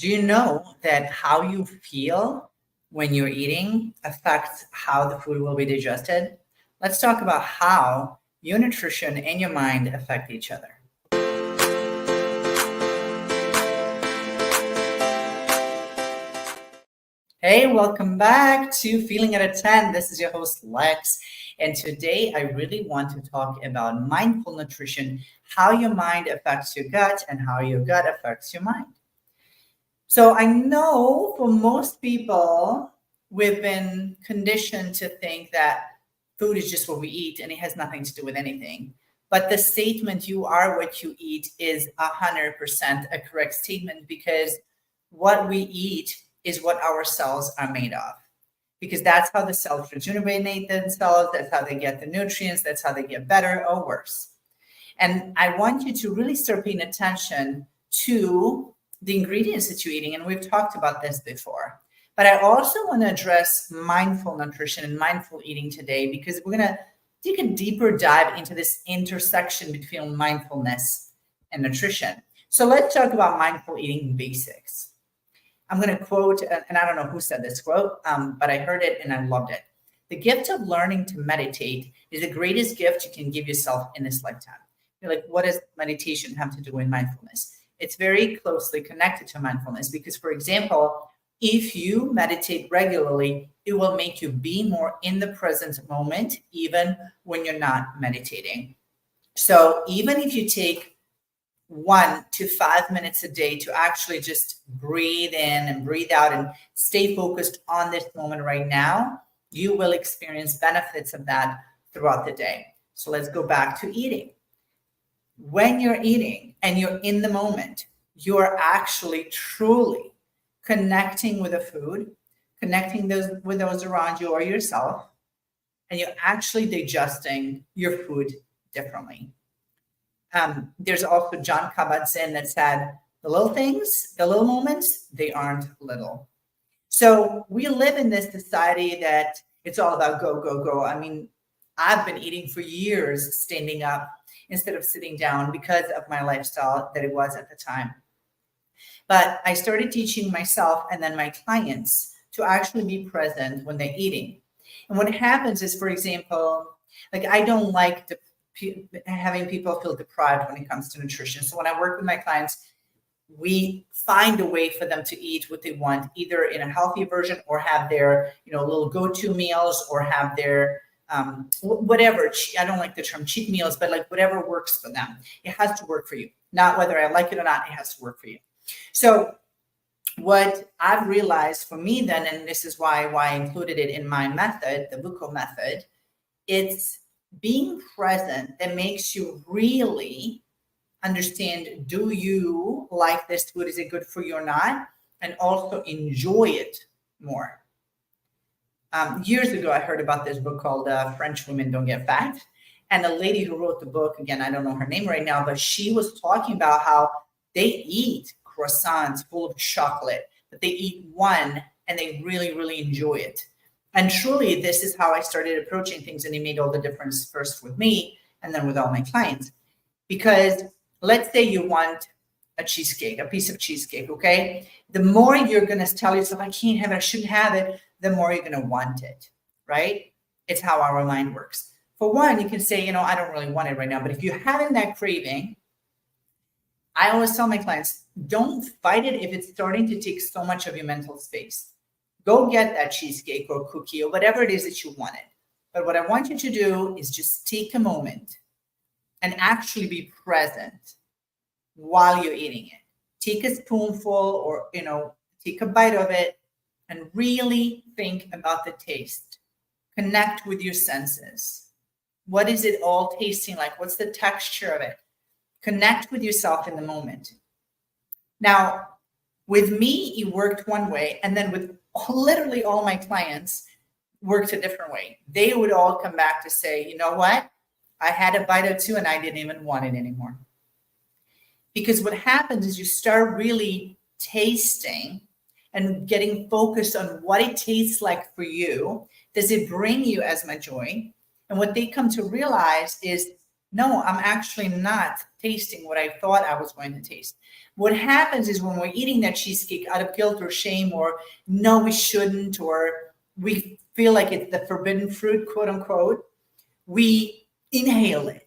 Do you know that how you feel when you're eating affects how the food will be digested? Let's talk about how your nutrition and your mind affect each other. Hey, welcome back to Feeling at a 10. This is your host, Lex. And today I really want to talk about mindful nutrition, how your mind affects your gut and how your gut affects your mind. So I know for most people, we've been conditioned to think that food is just what we eat and it has nothing to do with anything. But the statement, you are what you eat, is 100% a correct statement, because what we eat is what our cells are made of. Because that's how the cells rejuvenate themselves, that's how they get the nutrients, that's how they get better or worse. And I want you to really start paying attention to the ingredients that you're eating. And we've talked about this before. But I also want to address mindful nutrition and mindful eating today, because we're going to take a deeper dive into this intersection between mindfulness and nutrition. So let's talk about mindful eating basics. I'm going to quote, and I don't know who said this quote, but I heard it and I loved it. The gift of learning to meditate is the greatest gift you can give yourself in this lifetime. You're like, what does meditation have to do with mindfulness? It's very closely connected to mindfulness because, for example, if you meditate regularly, it will make you be more in the present moment, even when you're not meditating. So even if you take 1 to 5 minutes a day to actually just breathe in and breathe out and stay focused on this moment right now, you will experience benefits of that throughout the day. So let's go back to eating. When you're eating and you're in the moment, you're actually truly connecting with the food, connecting with those around you or yourself, and you're actually digesting your food differently. There's also John Kabat-Zinn that said, the little things, the little moments, they aren't little. So we live in this society that it's all about go, go, go. I mean, I've been eating for years, standing up instead of sitting down because of my lifestyle that it was at the time. But I started teaching myself and then my clients to actually be present when they're eating. And what happens is, for example, like I don't like having people feel deprived when it comes to nutrition. So when I work with my clients, we find a way for them to eat what they want, either in a healthy version or have their, little go-to meals or have their whatever. I don't like the term cheat meals, but like whatever works for them. It has to work for you. Not whether I like it or not, it has to work for you. So what I've realized for me then, and this is why I included it in my method, the Buko method, it's being present that makes you really understand, do you like this food? Is it good for you or not? And also enjoy it more. Years ago, I heard about this book called French Women Don't Get Fat. And the lady who wrote the book, again, I don't know her name right now, but she was talking about how they eat croissants full of chocolate, but they eat one and they really, really enjoy it. And truly, this is how I started approaching things, and it made all the difference first with me and then with all my clients. Because let's say you want a cheesecake, a piece of cheesecake, okay? The more you're going to tell yourself, I can't have it, I shouldn't have it, the more you're going to want it, right? It's how our mind works. For one, you can say, I don't really want it right now. But if you're having that craving, I always tell my clients, don't fight it if it's starting to take so much of your mental space. Go get that cheesecake or cookie or whatever it is that you wanted. But what I want you to do is just take a moment and actually be present while you're eating it. Take a spoonful or, take a bite of it and really think about the taste. Connect with your senses. What is it all tasting like? What's the texture of it? Connect with yourself in the moment. Now, with me, it worked one way, and then with literally all my clients, worked a different way. They would all come back to say, you know what? I had a bite or two and I didn't even want it anymore. Because what happens is you start really tasting and getting focused on what it tastes like for you. Does it bring you as much joy? And what they come to realize is No, I'm actually not tasting what I thought I was going to taste. What happens is when we're eating that cheesecake out of guilt or shame, or no, we shouldn't, or we feel like it's the forbidden fruit, quote unquote, we inhale it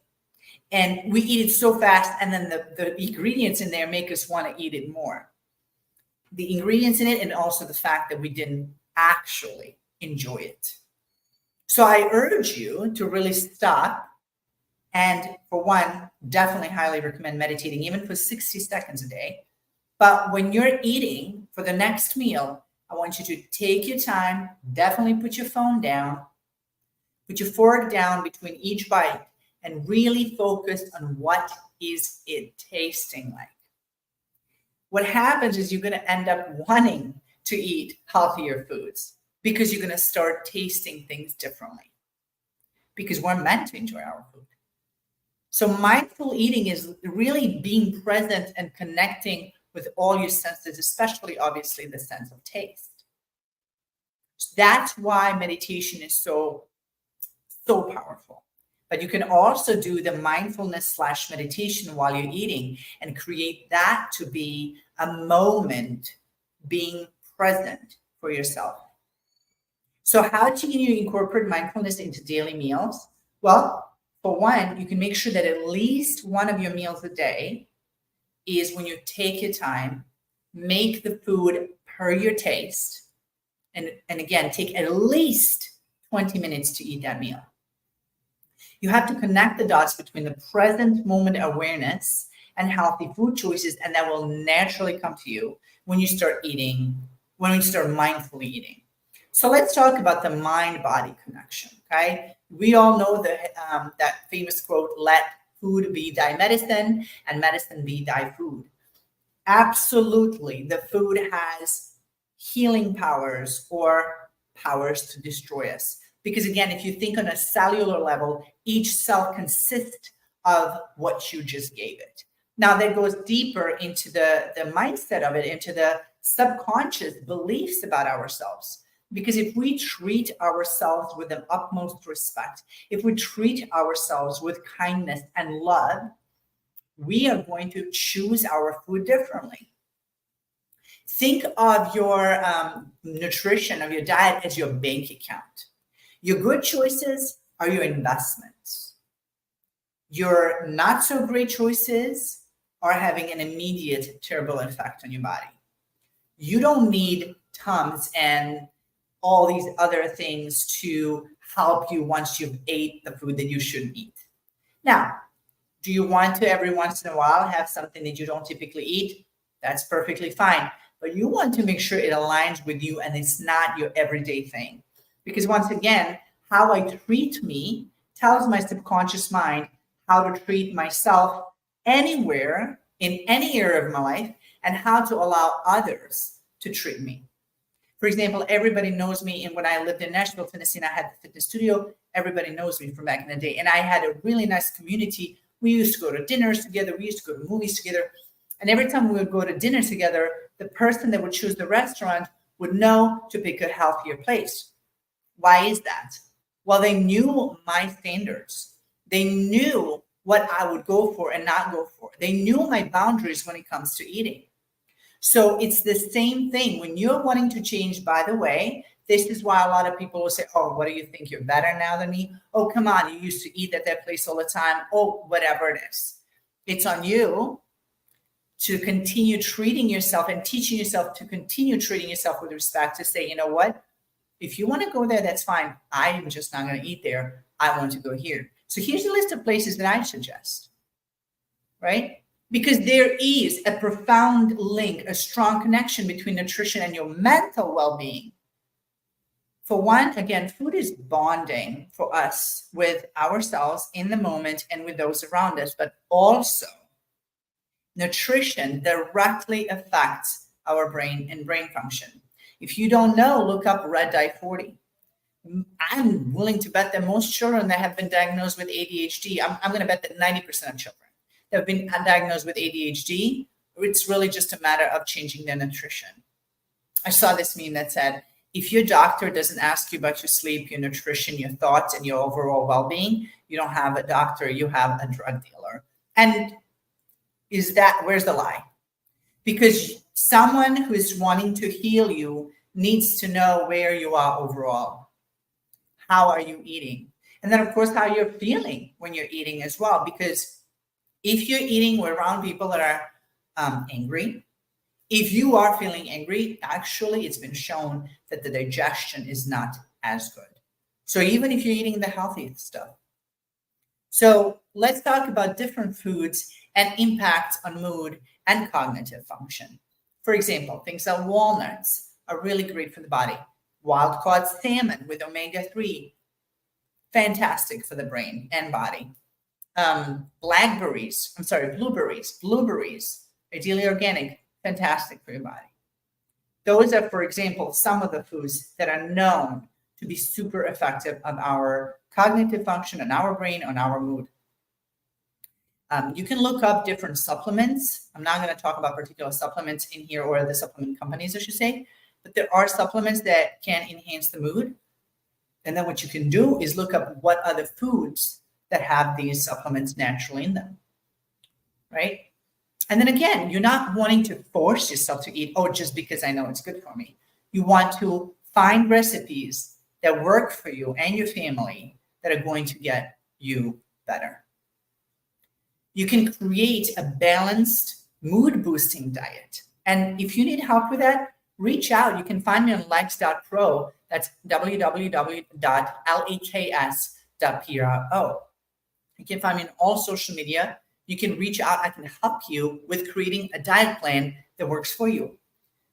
and we eat it so fast. And then the ingredients in there make us want to eat it more. The ingredients in it, and also the fact that we didn't actually enjoy it. So I urge you to really stop. And for one, definitely highly recommend meditating, even for 60 seconds a day. But when you're eating for the next meal, I want you to take your time, definitely put your phone down, put your fork down between each bite, and really focus on what is it tasting like. What happens is you're going to end up wanting to eat healthier foods because you're going to start tasting things differently, because we're meant to enjoy our food. So mindful eating is really being present and connecting with all your senses, especially obviously the sense of taste. That's why meditation is so powerful. But you can also do the mindfulness / meditation while you're eating and create that to be a moment being present for yourself. So how can you incorporate mindfulness into daily meals? Well, for one, you can make sure that at least one of your meals a day is when you take your time, make the food per your taste, and again, take at least 20 minutes to eat that meal. You have to connect the dots between the present moment awareness and healthy food choices, and that will naturally come to you when you start eating, when you start mindfully eating. So let's talk about the mind-body connection, okay? We all know that famous quote, let food be thy medicine and medicine be thy food. Absolutely, the food has healing powers or powers to destroy us. Because again, if you think on a cellular level, each cell consists of what you just gave it. Now that goes deeper into the mindset of it, into the subconscious beliefs about ourselves. Because if we treat ourselves with the utmost respect, if we treat ourselves with kindness and love, we are going to choose our food differently. Think of your nutrition, of your diet as your bank account. Your good choices are your investments. Your not so great choices are having an immediate terrible effect on your body. You don't need Tums and all these other things to help you once you've ate the food that you shouldn't eat. Now, do you want to every once in a while have something that you don't typically eat? That's perfectly fine. But you want to make sure it aligns with you and it's not your everyday thing. Because once again, how I treat me tells my subconscious mind how to treat myself anywhere in any area of my life and how to allow others to treat me. For example, everybody knows me. And when I lived in Nashville, Tennessee, and I had the fitness studio, everybody knows me from back in the day. And I had a really nice community. We used to go to dinners together. We used to go to movies together. And every time we would go to dinner together, the person that would choose the restaurant would know to pick a healthier place. Why is that? Well, they knew my standards. They knew what I would go for and not go for. They knew my boundaries when it comes to eating. So it's the same thing. When you're wanting to change, by the way, this is why a lot of people will say, oh, what do you think? You're better now than me? Oh, come on. You used to eat at that place all the time. Oh, whatever it is. It's on you to continue treating yourself and teaching yourself to continue treating yourself with respect, to say, you know what? If you want to go there, that's fine. I'm just not going to eat there. I want to go here. So here's a list of places that I suggest, right? Because there is a profound link, a strong connection between nutrition and your mental well-being. For one, again, food is bonding for us with ourselves in the moment and with those around us, but also nutrition directly affects our brain and brain function. If you don't know, look up Red Dye 40. I'm willing to bet that most children that have been diagnosed with ADHD, I'm going to bet that 90% of children that have been diagnosed with ADHD, it's really just a matter of changing their nutrition. I saw this meme that said, If your doctor doesn't ask you about your sleep, your nutrition, your thoughts, and your overall well-being, you don't have a doctor, you have a drug dealer. And where's the lie? Because someone who is wanting to heal you needs to know where you are overall. How are you eating? And then, of course, how you're feeling when you're eating as well. Because if you're eating around people that are angry, if you are feeling angry, actually, it's been shown that the digestion is not as good. So even if you're eating the healthy stuff. So let's talk about different foods and impact on mood and cognitive function. For example, things like walnuts are really great for the body. Wild-caught salmon with omega-3, fantastic for the brain and body. Blueberries, ideally organic, fantastic for your body. Those are, for example, some of the foods that are known to be super effective on our cognitive function, on our brain, on our mood. You can look up different supplements. I'm not going to talk about particular supplements in here, or the supplement companies, I should say, but there are supplements that can enhance the mood. And then what you can do is look up what other foods that have these supplements naturally in them, right? And then again, you're not wanting to force yourself to eat, oh, just because I know it's good for me. You want to find recipes that work for you and your family that are going to get you better. You can create a balanced mood boosting diet. And if you need help with that, reach out. You can find me on lex.pro. That's www.leks.pro. You can find me on all social media. You can reach out. I can help you with creating a diet plan that works for you.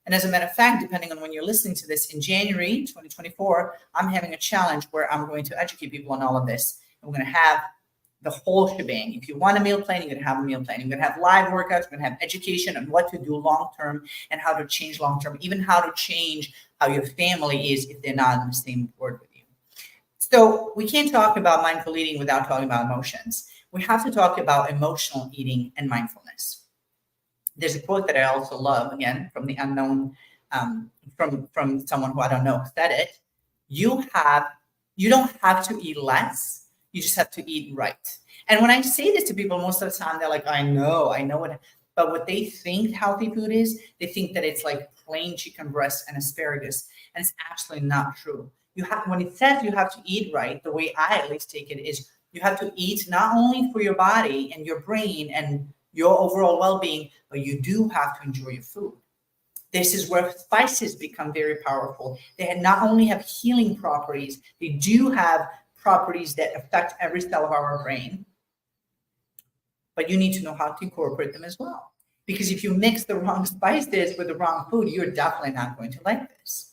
And as a matter of fact, depending on when you're listening to this, in January 2024, I'm having a challenge where I'm going to educate people on all of this. And we're going to have the whole shebang. If you want a meal plan, you're going to have a meal plan. You're going to have live workouts. You're going to have education on what to do long-term and how to change long-term, even how to change how your family is if they're not on the same board with you. So we can't talk about mindful eating without talking about emotions. We have to talk about emotional eating and mindfulness. There's a quote that I also love, again, from the unknown, from someone who I don't know said it. You don't have to eat less. You just have to eat right. And when I say this to people, most of the time they're like, I know it. But what they think healthy food is, they think that it's like plain chicken breast and asparagus. And it's absolutely not true. When it says you have to eat right, the way I at least take it is you have to eat not only for your body and your brain and your overall well-being, but you do have to enjoy your food. This is where spices become very powerful. They not only have healing properties, they do have properties that affect every cell of our brain, but you need to know how to incorporate them as well. Because if you mix the wrong spices with the wrong food, you're definitely not going to like this.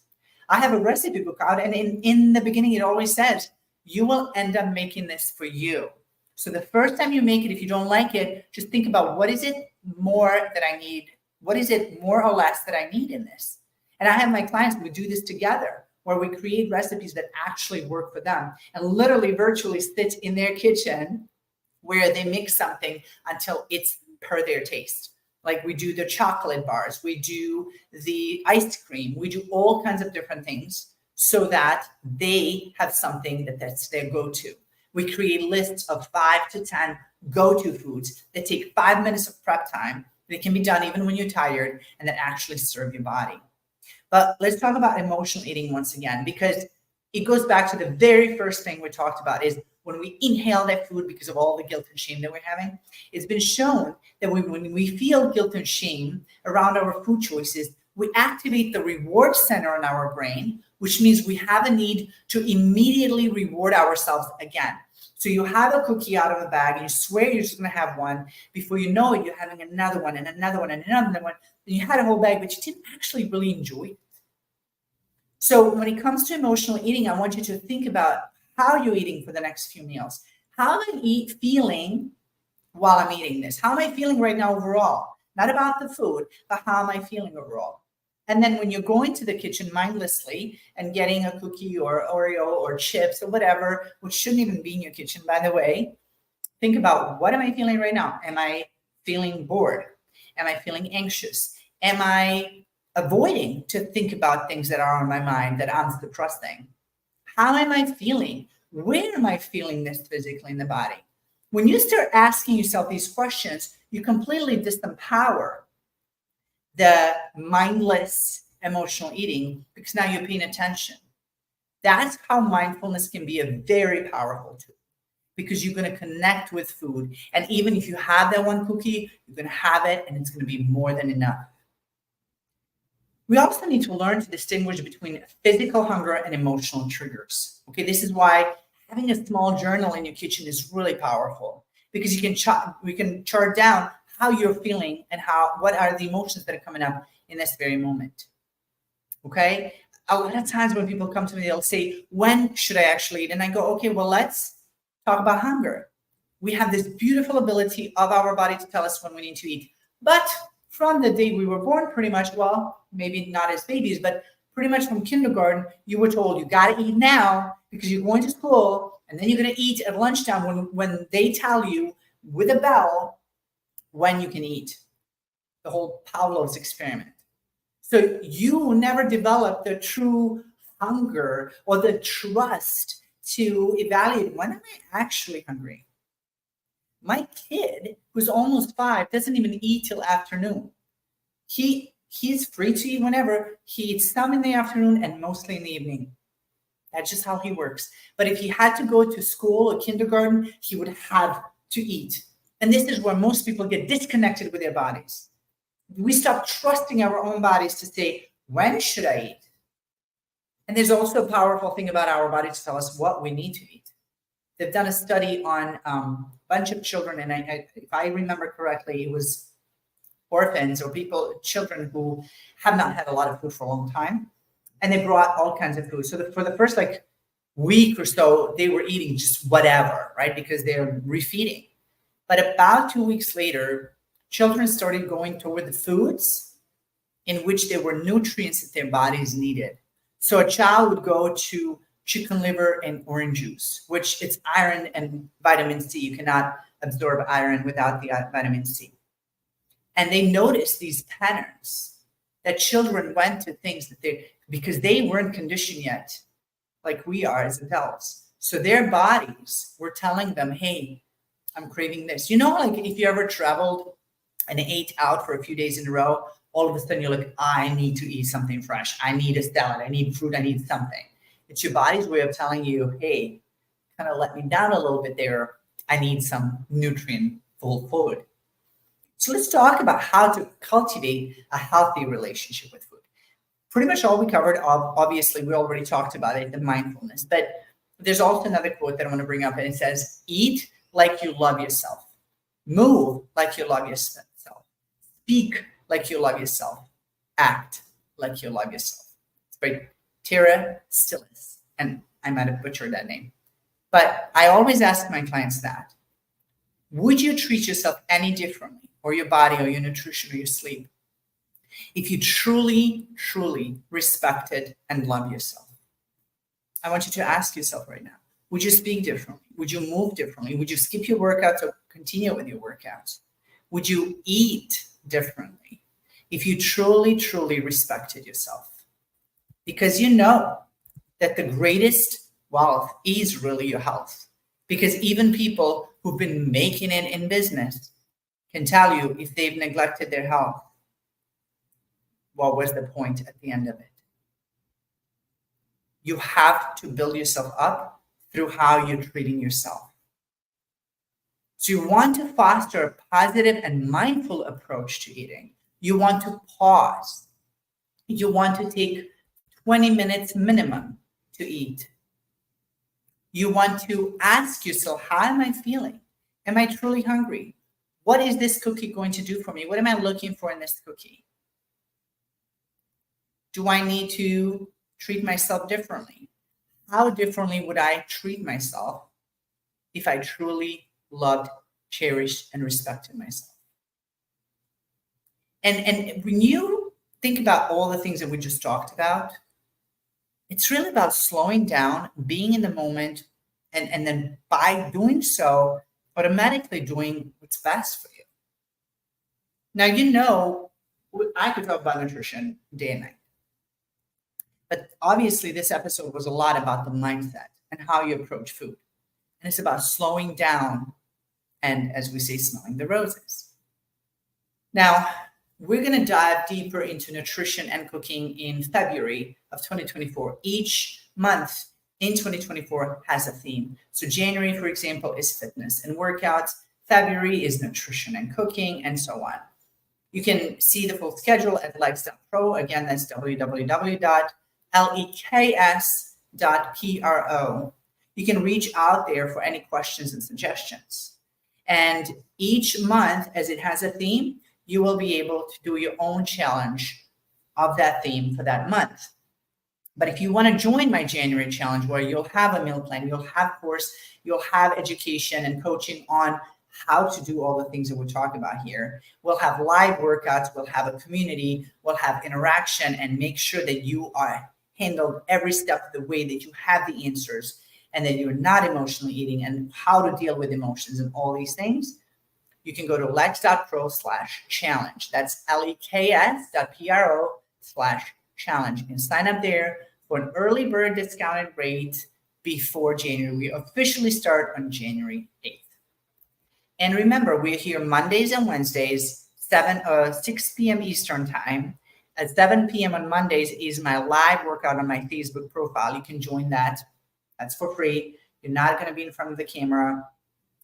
I have a recipe book out, and in the beginning, it always says, you will end up making this for you. So the first time you make it, if you don't like it, just think about what is it more that I need? What is it more or less that I need in this? And I have my clients, we do this together, where we create recipes that actually work for them and literally virtually sit in their kitchen where they mix something until it's per their taste. Like we do the chocolate bars, we do the ice cream, we do all kinds of different things so that they have something that's their go-to. We create lists of 5 to 10 go-to foods that take 5 minutes of prep time. That can be done even when you're tired and that actually serve your body. But let's talk about emotional eating once again, because it goes back to the very first thing we talked about is when we inhale that food because of all the guilt and shame that we're having. It's been shown that when we feel guilt and shame around our food choices, we activate the reward center in our brain, which means we have a need to immediately reward ourselves again. So you have a cookie out of the bag and you swear you're just going to have one. Before you know it, you're having another one and another one and another one. And you had a whole bag, but you didn't actually really enjoy it. So when it comes to emotional eating, I want you to think about how you're eating for the next few meals. How am I feeling while I'm eating this? How am I feeling right now overall? Not about the food, but how am I feeling overall? And then when you're going to the kitchen mindlessly and getting a cookie or Oreo or chips or whatever, which shouldn't even be in your kitchen, by the way, think about, what am I feeling right now? Am I feeling bored? Am I feeling anxious? Am I avoiding to think about things that are on my mind that I'm suppressing. How am I feeling? Where am I feeling this physically in the body? When you start asking yourself these questions, you completely disempower the mindless emotional eating because now you're paying attention. That's how mindfulness can be a very powerful tool because you're going to connect with food. And even if you have that one cookie, you're going to have it and it's going to be more than enough. We also need to learn to distinguish between physical hunger and emotional triggers. Okay, this is why having a small journal in your kitchen is really powerful because we can chart down how you're feeling and what are the emotions that are coming up in this very moment. Okay, a lot of times when people come to me, they'll say, "When should I actually eat?" And I go, "Okay, well, let's talk about hunger." We have this beautiful ability of our body to tell us when we need to eat, but from the day we were born, pretty much, well, maybe not as babies, but pretty much from kindergarten, you were told you got to eat now because you're going to school and then you're going to eat at lunchtime when they tell you with a bell when you can eat. The whole Pavlov's experiment. So you never develop the true hunger or the trust to evaluate when am I actually hungry? My kid, who's almost 5, doesn't even eat till afternoon. He's free to eat whenever. He eats some in the afternoon and mostly in the evening. That's just how he works. But if he had to go to school or kindergarten, he would have to eat. And this is where most people get disconnected with their bodies. We stop trusting our own bodies to say, when should I eat? And there's also a powerful thing about our body to tell us what we need to eat. They've done a study on a bunch of children, and if I remember correctly, it was orphans or children who have not had a lot of food for a long time, and they brought all kinds of food. So for the first week or so, they were eating just whatever, right? Because they're refeeding. But about 2 weeks later, children started going toward the foods in which there were nutrients that their bodies needed. So a child would go to chicken liver and orange juice, which it's iron and vitamin C. You cannot absorb iron without the vitamin C. And they noticed these patterns that children went to things because they weren't conditioned yet, like we are as adults. So their bodies were telling them, hey, I'm craving this. You know, like if you ever traveled and ate out for a few days in a row, all of a sudden you're like, I need to eat something fresh. I need a salad. I need fruit. I need something. It's your body's way of telling you, hey, kind of let me down a little bit there. I need some nutrient-full food. So let's talk about how to cultivate a healthy relationship with food. Pretty much all we covered, obviously, we already talked about it, the mindfulness. But there's also another quote that I want to bring up, and it says, eat like you love yourself. Move like you love yourself. Speak like you love yourself. Act like you love yourself. It's by Tara Stillis, and I might have butchered that name. But I always ask my clients that. Would you treat yourself any differently, or your body, or your nutrition, or your sleep, if you truly, truly respected and love yourself? I want you to ask yourself right now, would you speak differently? Would you move differently? Would you skip your workouts or continue with your workouts? Would you eat differently if you truly, truly respected yourself? Because you know that the greatest wealth is really your health. Because even people who've been making it in business can tell you if they've neglected their health, what was the point at the end of it? You have to build yourself up through how you're treating yourself. So you want to foster a positive and mindful approach to eating. You want to pause. You want to take 20 minutes minimum to eat. You want to ask yourself, how am I feeling? Am I truly hungry? What is this cookie going to do for me? What am I looking for in this cookie? Do I need to treat myself differently? How differently would I treat myself if I truly loved, cherished, and respected myself? And when you think about all the things that we just talked about, it's really about slowing down, being in the moment, and then by doing so, automatically doing what's best for you. Now, you know I could talk about nutrition day and night. But obviously, this episode was a lot about the mindset and how you approach food. And it's about slowing down and, as we say, smelling the roses. Now, we're going to dive deeper into nutrition and cooking in February of 2024. Each month in 2024 has a theme. So January, for example, is fitness and workouts. February is nutrition and cooking, and so on. You can see the full schedule at lex.pro. Again, that's www.leks.pro. You can reach out there for any questions and suggestions. And each month, as it has a theme, you will be able to do your own challenge of that theme for that month. But if you want to join my January challenge, where you'll have a meal plan, you'll have course, you'll have education and coaching on how to do all the things that we're talking about here. We'll have live workouts, we'll have a community, we'll have interaction, and make sure that you are handled every step of the way, that you have the answers, and that you're not emotionally eating, and how to deal with emotions and all these things. You can go to lex.pro/challenge. That's leks.pro/challenge. You can sign up there for an early bird discounted rate before January. We officially start on January 8th. And remember, we're here Mondays and Wednesdays, 6 p.m. Eastern time. At 7 p.m. on Mondays is my live workout on my Facebook profile. You can join that. That's for free. You're not going to be in front of the camera.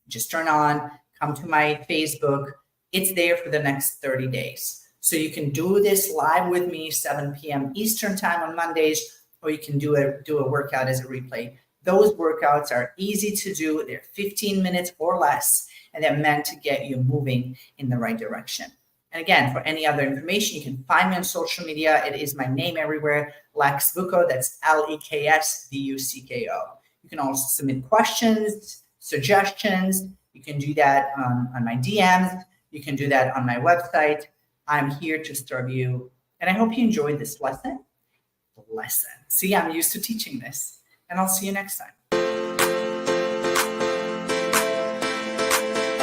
Just turn on, come to my Facebook. It's there for the next 30 days. So you can do this live with me, 7 p.m. Eastern time on Mondays, or you can do a workout as a replay. Those workouts are easy to do. They're 15 minutes or less, and they're meant to get you moving in the right direction. And again, for any other information, you can find me on social media. It is my name everywhere, Lex Vucko. That's LEKSVUCKO. You can also submit questions, suggestions. You can do that on my DMs. You can do that on my website. I'm here to serve you. And I hope you enjoyed this lesson. See, I'm used to teaching this. And I'll see you next time.